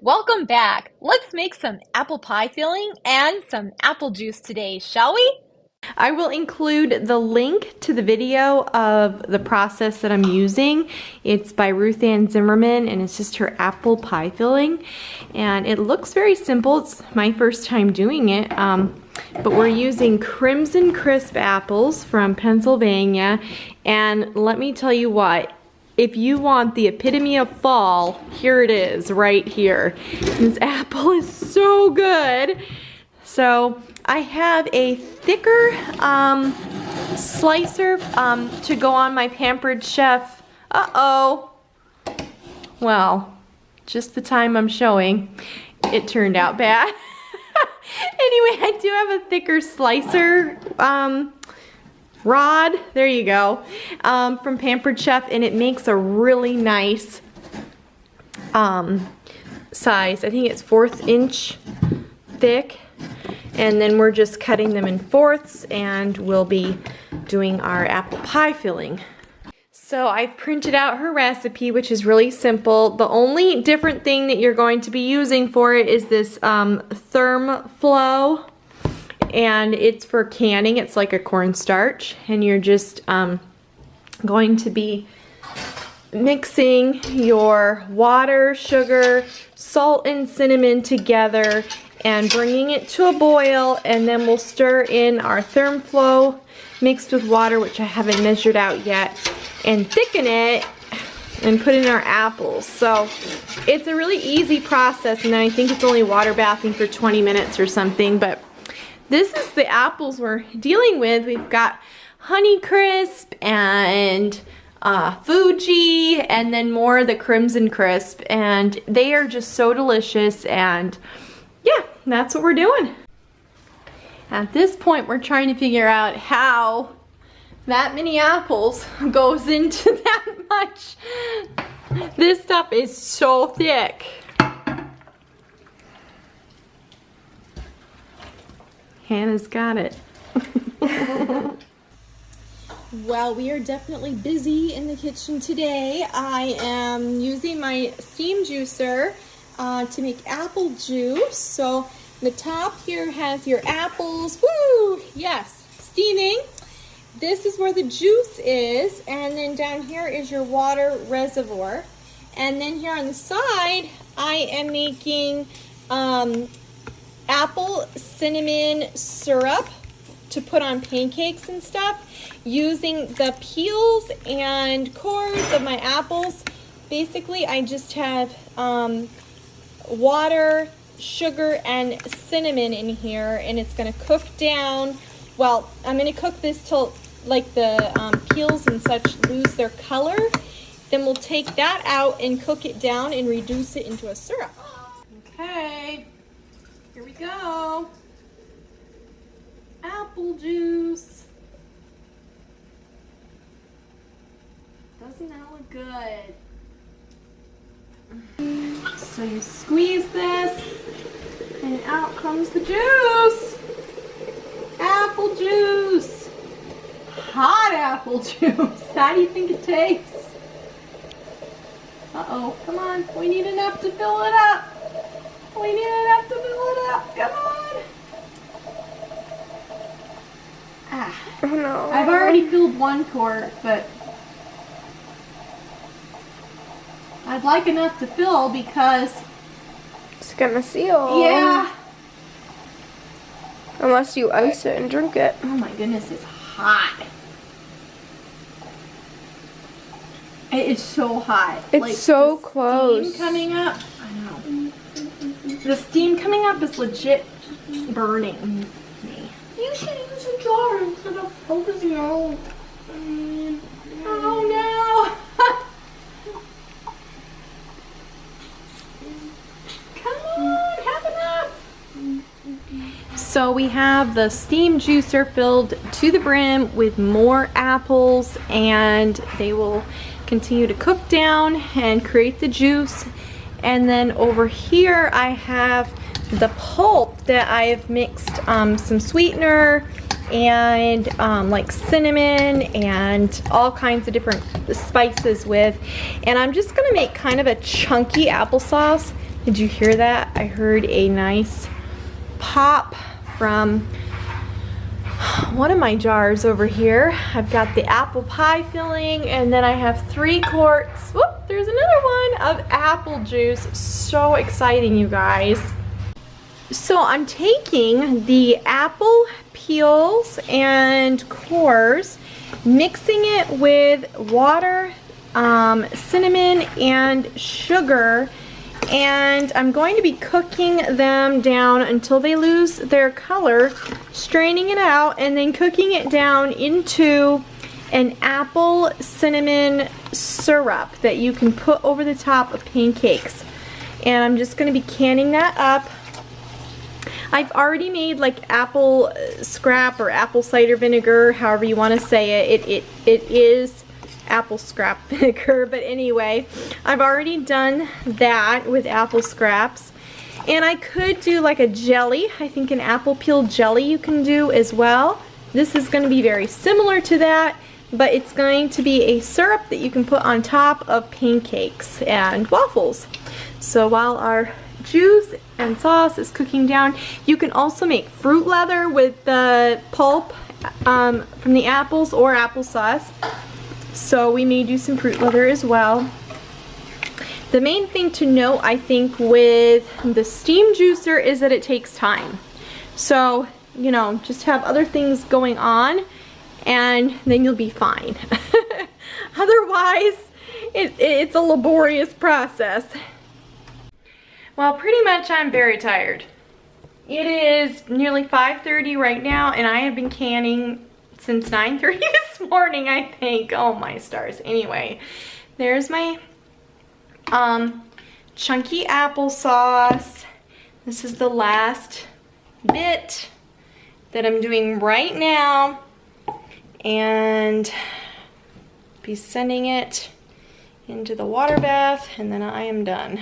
Welcome back. Let's make some apple pie filling and some apple juice today, shall we? I will include the link to the video of the process that I'm using. It's by Ruthann Zimmerman and it's just her apple pie filling. And it looks very simple. It's my first time doing it. But we're using Crimson Crisp apples from Pennsylvania. And let me tell you what, if you want the epitome of fall, here it is right here. This apple is so good. So I have a thicker slicer to go on my Pampered Chef. Uh-oh. Well, just the time I'm showing, it turned out bad. Anyway, I do have a thicker slicer rod, there you go, from Pampered Chef, and it makes a really nice size. I think it's 1/4 inch thick. And then we're just cutting them in fourths and we'll be doing our apple pie filling. So I've printed out her recipe, which is really simple. The only different thing that you're going to be using for it is this ThermFlow, and it's for canning. It's like a cornstarch, and you're just going to be mixing your water, sugar, salt, and cinnamon together and bringing it to a boil, and then we'll stir in our ThermFlow mixed with water, which I haven't measured out yet, and thicken it and put in our apples. So it's a really easy process, and I think it's only water bathing for 20 minutes or something, but this is the apples we're dealing with. We've got Honeycrisp and Fuji, and then more of the Crimson Crisp, and they are just so delicious. And yeah, that's what we're doing. At this point, we're trying to figure out how that many apples goes into that much. This stuff is so thick. Hannah's got it. Well, we are definitely busy in the kitchen today. I am using my steam juicer to make apple juice. So the top here has your apples. Woo! Yes, steaming. This is where the juice is, and then down here is your water reservoir. And then here on the side, I am making apple cinnamon syrup to put on pancakes and stuff, using the peels and cores of my apples. Basically, I just have water, sugar, and cinnamon in here, and it's going to cook down. Well, I'm going to cook this till like the peels and such lose their color. Then we'll take that out and cook it down and reduce it into a syrup. Okay, here we go. Apple juice. Doesn't that look good? So you squeeze this, and out comes the juice. Apple juice. Hot apple juice. How do you think it tastes? Uh-oh, come on. We need enough to fill it up. We need enough to fill it up. Come on. Ah. Oh no. I've already filled 1 quart, but I'd like enough to fill because it's gonna seal. Yeah. Unless you ice it and drink it. Oh my goodness, it's hot. It's so hot. It's like, so the close. Steam coming up. I know. The steam coming up is legit burning me. You should use a jar instead of focusing on. Oh no! Come on, have enough. So we have the steam juicer filled to the brim with more apples, and they will continue to cook down and create the juice. And then over here I have the pulp that I have mixed some sweetener and like cinnamon and all kinds of different spices with. And I'm just gonna make kind of a chunky applesauce. Did you hear that? I heard a nice pop from one of my jars over here. I've got the apple pie filling, and then I have 3 quarts, whoop, there's another one, of apple juice. So exciting, you guys. So I'm taking the apple peels and cores, mixing it with water, cinnamon, and sugar, and I'm going to be cooking them down until they lose their color, straining it out, and then cooking it down into an apple cinnamon syrup that you can put over the top of pancakes. And I'm just going to be canning that up. I've already made like apple scrap or apple cider vinegar, however you want to say it. It is apple scrap vinegar, but anyway, I've already done that with apple scraps. And I could do like a jelly. I think an apple peel jelly you can do as well. This is going to be very similar to that, but it's going to be a syrup that you can put on top of pancakes and waffles. So while our juice and sauce is cooking down, you can also make fruit leather with the pulp from the apples or applesauce. So we may do some fruit leather as well. The main thing to note, I think, with the steam juicer is that it takes time. So, you know, just have other things going on and then you'll be fine. Otherwise, it's a laborious process. Well, pretty much I'm very tired. It is nearly 5:30 right now, and I have been canning since 9:30 this morning, I think. Oh my stars. Anyway, there's my chunky applesauce. This is the last bit that I'm doing right now, and be sending it into the water bath, and then I am done.